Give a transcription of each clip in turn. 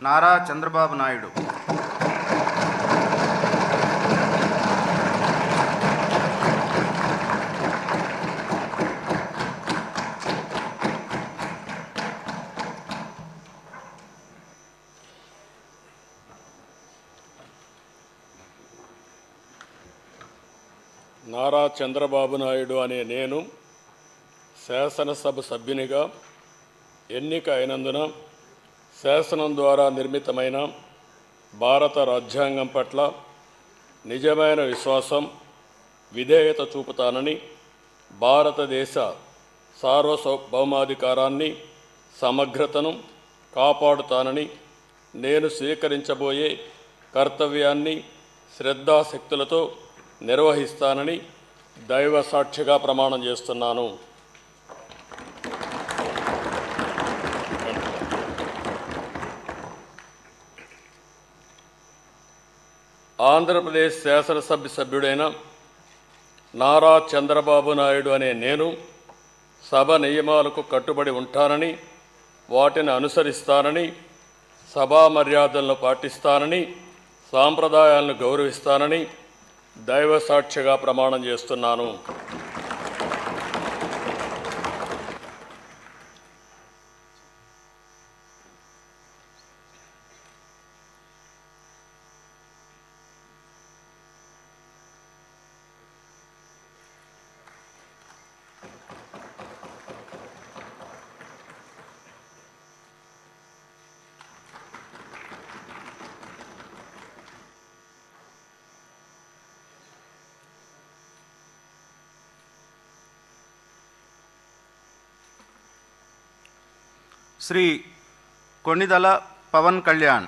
నారా చంద్రబాబు నాయుడు. నారా చంద్రబాబు నాయుడు అనే నేను శాసనసభ సభ్యునిగా ఎన్నిక అయినందున శాసనం ద్వారా నిర్మితమైన భారత రాజ్యాంగం పట్ల నిజమైన విశ్వాసం, విధేయత చూపుతానని, భారతదేశ సార్వభౌమాధికారాన్ని, సమగ్రతను కాపాడుతానని, నేను స్వీకరించబోయే కర్తవ్యాన్ని శ్రద్ధాశక్తులతో నిర్వహిస్తానని దైవ సాక్షిగా ప్రమాణం చేస్తున్నాను. ఆంధ్రప్రదేశ్ శాసనసభ సభ్యుడైన నారా చంద్రబాబు నాయుడు అనే నేను సభ నియమాలకు కట్టుబడి ఉంటానని, వాటిని అనుసరిస్తానని, సభా మర్యాదలను పాటిస్తానని, సాంప్రదాయాలను గౌరవిస్తానని దైవ సాక్షిగా ప్రమాణం చేస్తున్నాను. శ్రీ కొణిదల పవన్ కళ్యాణ్.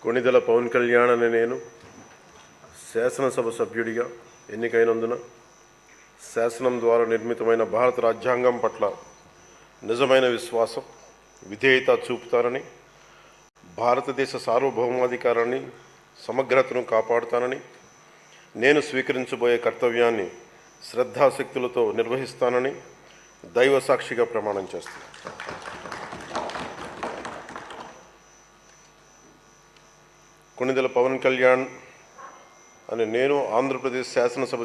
కొణిదల పవన్ కళ్యాణ్ అనే నేను శాసనసభ సభ్యుడిగా ఎన్నికైనందున శాసనం ద్వారా నిర్మితమైన భారత రాజ్యాంగం పట్ల నిజమైన విశ్వాసం, విధేయత చూపుతానని, భారతదేశ సార్వభౌమాధికారాన్ని, సమగ్రతను కాపాడుతానని, నేను స్వీకరించబోయే కర్తవ్యాన్ని శ్రద్ధాశక్తులతో నిర్వహిస్తానని దైవ సాక్షిగా ప్రమాణం చేస్తాను. కొణిదెల పవన్ కళ్యాణ్ అనే నేను ఆంధ్రప్రదేశ్ శాసనసభ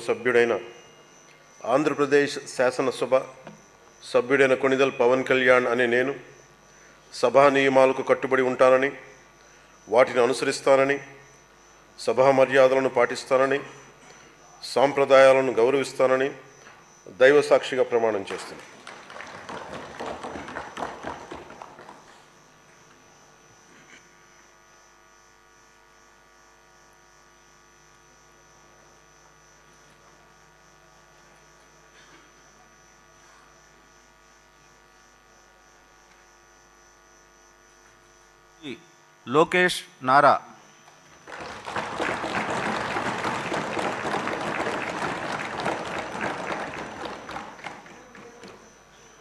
సభ్యుడైన కొణిదెల పవన్ కళ్యాణ్ అనే నేను సభా నియమాలకు కట్టుబడి ఉంటానని, వాటిని అనుసరిస్తానని, సభా మర్యాదలను పాటిస్తానని, సాంప్రదాయాలను గౌరవిస్తానని దైవ సాక్షిగా ప్రమాణం చేస్తున్నాను. లోకేష్ నారా.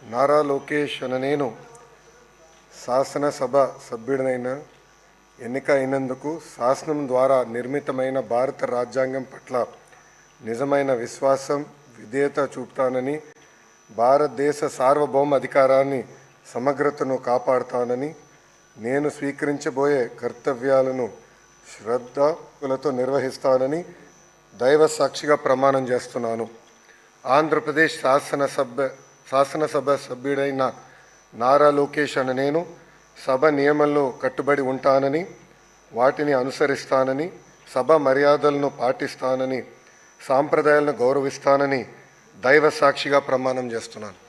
నారా లోకేష్ అనే నేను శాసనసభ సభ్యుడినైన ఎన్నిక అయినందుకు శాసనం ద్వారా నిర్మితమైన భారత రాజ్యాంగం పట్ల నిజమైన విశ్వాసం, విధేయత చూపుతానని, భారతదేశ సార్వభౌమ అధికారాన్ని, సమగ్రతను కాపాడుతానని, నేను స్వీకరించబోయే కర్తవ్యాలను శ్రద్ధలతో నిర్వహిస్తానని దైవ సాక్షిగా ప్రమాణం చేస్తున్నాను. ఆంధ్రప్రదేశ్ శాసనసభ సభ్యుడైన నారా లోకేష్ అనే నేను సభ నియమాల్లో కట్టుబడి ఉంటానని, వాటిని అనుసరిస్తానని, సభ మర్యాదలను పాటిస్తానని, సాంప్రదాయాలను గౌరవిస్తానని దైవ సాక్షిగా ప్రమాణం చేస్తున్నాను.